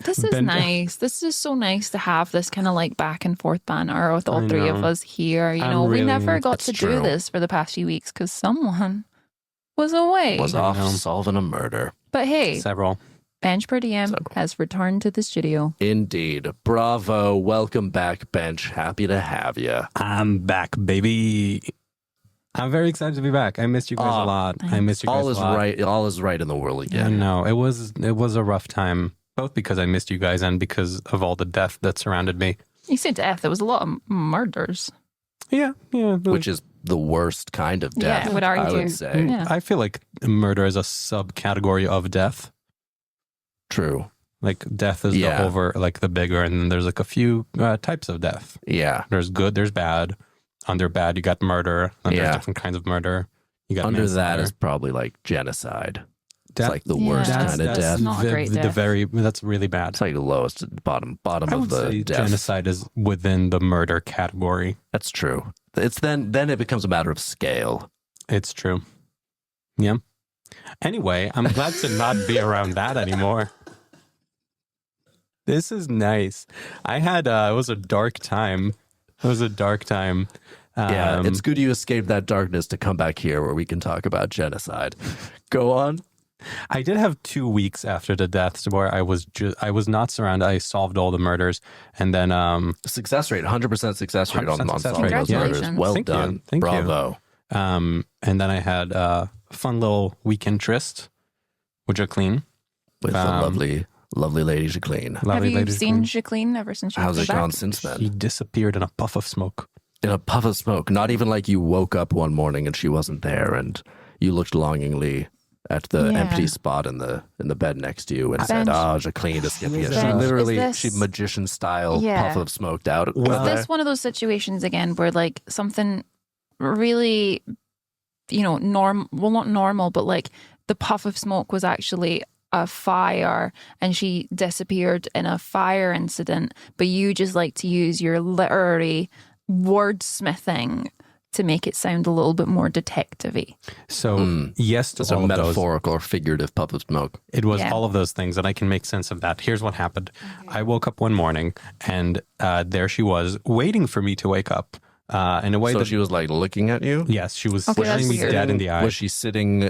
This is nice. This is so nice to have this kind of like back and forth banter with all three of us here. You know, we never got to do this for the past few weeks because someone was away. Was off solving a murder. But hey, several. Bench PerDiem has returned to the studio. Indeed. Bravo. Welcome back, Bench. Happy to have you. I'm back, baby. I'm very excited to be back. I missed you guys a lot. Thanks. I missed you guys a lot. All is right in the world again. No, it was a rough time, both because I missed you guys and because of all the death that surrounded me. You say death. There was a lot of murders. Yeah. Which is the worst kind of death, I would argue. I would say. Yeah. I feel like murder is a subcategory of death. True. Like death is the bigger, and then there's like a few types of death. Yeah. There's good, there's bad. Under bad, you got murder. And there's different kinds of murder. You got under that is probably like genocide. It's like the worst kind of death. Not a great death. That's really bad. It's like the lowest bottom I of would the say death. genocide is within the murder category. That's true. It's then it becomes a matter of scale. It's true. Yeah. Anyway, I'm glad to not be around that anymore. This is nice. I had it was a dark time. Yeah, it's good you escaped that darkness to come back here where we can talk about genocide. Go on. I did have 2 weeks after the deaths where I was not surrounded. I solved all the murders, and then success rate, 100% success rate on success solving rate. those murders. Well Thank done. you. Thank Bravo. you. And then I had a fun little weekend tryst with Jacqueline. With the lovely lady Jacqueline. Have you seen Jacqueline ever since she's How's been it back? gone since then? She disappeared in a puff of smoke. In a puff of smoke. Not even like you woke up one morning and she wasn't there and you looked longingly at the empty spot in the bed next to you and said, "Oh, Jacqueline disappeared." She literally, she magician style puff of smoked out. Is this one of those situations again where like something really, not normal, but like the puff of smoke was actually a fire and she disappeared in a fire incident, but you just like to use your literary wordsmithing to make it sound a little bit more detective-y. So yes, to it's all a of metaphorical or figurative puff of smoke. It was all of those things, and I can make sense of that. Here's what happened. Okay. I woke up one morning, and there she was, waiting for me to wake up. In a way so she was like looking at you? Yes, she was staring me dead in the eye. Was she sitting...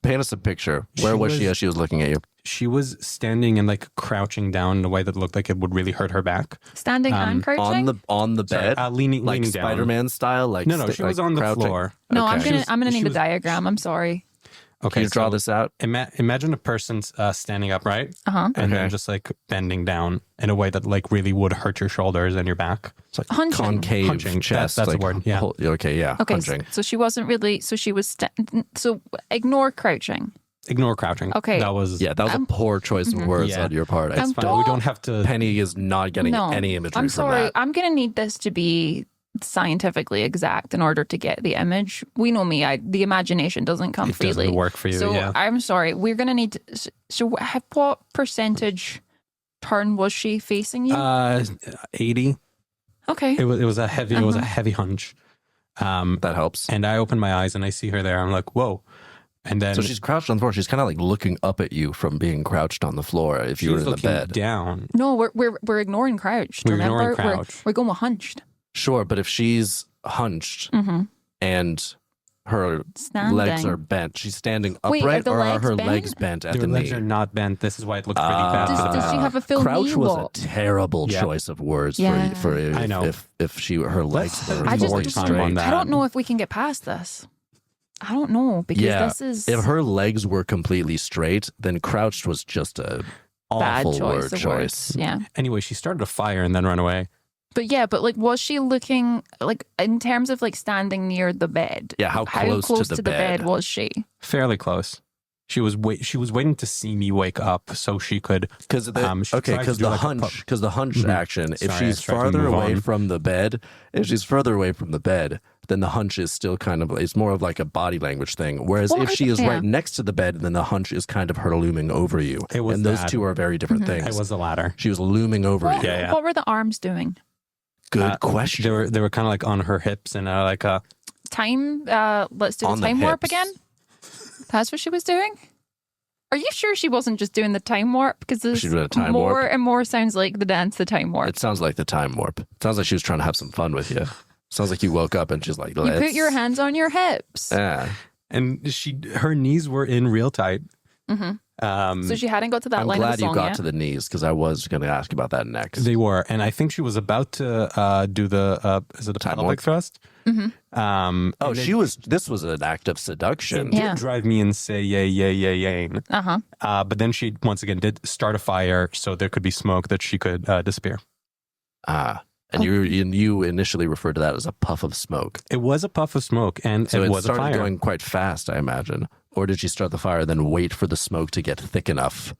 Paint us a picture. Where was she as she was looking at you? She was standing and like crouching down in a way that looked like it would really hurt her back. Standing and crouching? On the bed? Leaning like down. Spider-Man style? Like no, she was on the floor. No, okay. I'm gonna need a diagram. I'm sorry. Okay, can you draw this out? Imagine a person standing upright and then just like bending down in a way that like really would hurt your shoulders and your back. It's like hunching. Concave chest. That's like, the word. Yeah. Okay. Yeah. Okay. Hunching. So she wasn't really. So she was. So ignore crouching. Ignore crouching. Okay. That was a poor choice of words on your part. It's fine. We don't have to. Penny is not getting any imagery. I'm sorry. From that. I'm gonna need this to be scientifically exact in order to get the image. We know me. The imagination doesn't come freely. It doesn't work for you. So yeah. I'm sorry. We're gonna need. So what percentage turn was she facing you? 80. Okay. It was a heavy. It was a heavy hunch. That helps. And I open my eyes and I see her there. I'm like, whoa. And then so she's crouched on the floor. She's kind of like looking up at you from being crouched on the floor. If you were in the bed, down. No, we're ignoring crouched. Remember, we're going with hunched. Sure, but if she's hunched and her legs are bent, she's standing upright, or are her legs bent at the knee? Her legs are not bent. This is why it looks pretty bad. Does she have a full crouch knee was walk? a terrible choice of words for I know. if her legs were I straight. on that. I don't know if we can get past this. I don't know because this is if her legs were completely straight, then crouched was just a awful word choice. Yeah. Anyway, she started a fire and then ran away. But like, was she looking like in terms of like standing near the bed? Yeah, how close to the bed was she? Fairly close. She was waiting to see me wake up so she could because the hunch action. If she's farther away from the bed, then the hunch is still kind of, it's more of like a body language thing. Whereas if she is right next to the bed, then the hunch is kind of her looming over you. And those two are very different things. It was the latter. She was looming over you. Yeah. What were the arms doing? Good question. They were kind of like on her hips and like a time. Let's do the time warp again. That's what she was doing. Are you sure she wasn't just doing the time warp? Because there's She's doing a time more warp? and more sounds like the dance, the time warp. It sounds like the time warp. It sounds like she was trying to have some fun with you. Sounds like you woke up and she's like, you put your hands on your hips. Yeah. And her knees were in real tight. So she hadn't got to that I'm line of the glad song you got yet. to the knees because I was going to ask about that next. They were. And I think she was about to do the, is it a Time pelvic warp? thrust? This was an act of seduction. It did drive me insane. Yay. But then she, once again, did start a fire so there could be smoke that she could disappear. And you initially referred to that as a puff of smoke. It was a puff of smoke, and So it it was a started fire. going quite fast, I imagine. Or did she start the fire, then wait for the smoke to get thick enough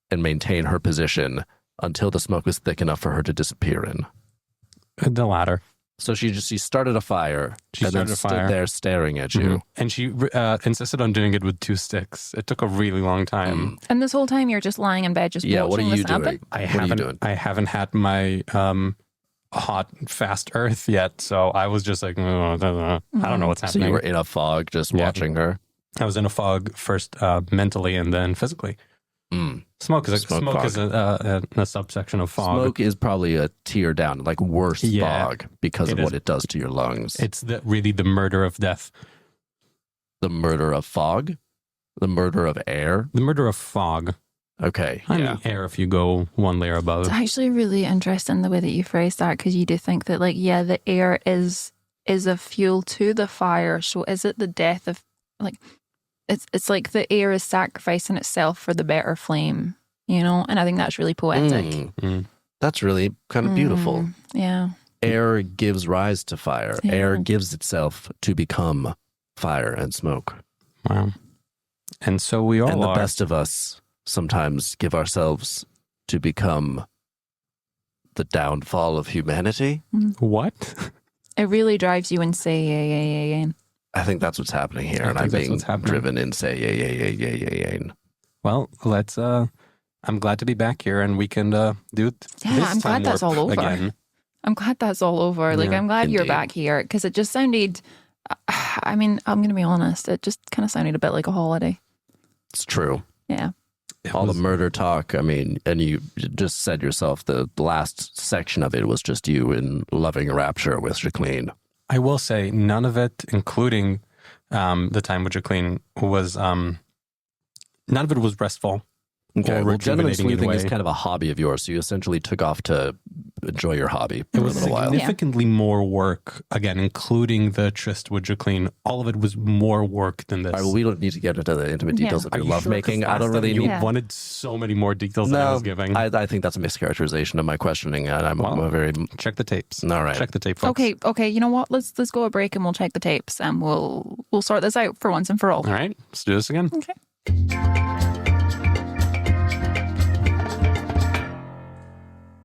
and maintain her position until the smoke was thick enough for her to disappear in? The latter. So she started a fire and then stood there staring at you. And she insisted on doing it with 2 sticks. It took a really long time. And this whole time you're just lying in bed, just watching what are you this happen? doing? I haven't had my hot, fast earth yet, so I was just like, I don't know what's So happening. you were in a fog just watching her? I was in a fog first mentally and then physically. Smoke is a subsection of fog. Smoke is probably a tier down, like worse fog because of what it does to your lungs. It's really the murder of death. The murder of fog? The murder of air? The murder of fog. Okay. I mean, air if you go one layer above. It's actually really interesting the way that you phrased that, because you do think that, like, the air is a fuel to the fire. So is it the death of, like, it's like the air is sacrificing itself for the better flame, And I think that's really poetic. That's really kind of beautiful. Yeah. Air gives rise to fire. Yeah. Air gives itself to become fire and smoke. Wow. And so we all and the are. best of us sometimes give ourselves to become the downfall of humanity. What? It really drives you insane. I think that's what's happening here, I and think I'm that's what's being happening. driven insane. Well, let's. I'm glad to be back here, and we can do. I'm glad that's all over. Again. I'm glad that's all over. Like, I'm glad you're indeed. back here, because it just sounded. I mean, I'm going to be honest. It just kind of sounded a bit like a holiday. It's true. Yeah. All the murder talk, I mean, and you just said yourself, the last section of it was just you in loving rapture with Jacqueline. I will say none of it, including the time with Jacqueline, was none of it was restful. Okay, well, gentleman rejuvenating in a sleuthing is way. kind of a hobby of yours, so you essentially took off to enjoy your hobby It for a was little while. significantly more work, again, including the tryst with Jacqueline. All of it was more work than this. All right, well, we don't need to get into the intimate details of Are your you sure? 'Cause lovemaking. I last don't really time need... You wanted so many more details than I was giving. I think that's a mischaracterization of my questioning, and I'm a very... Check the tapes. All right. Check the tape, folks. Okay. You know what? Let's go a break and we'll check the tapes, and we'll sort this out for once and for all. All right. Let's do this again. Okay.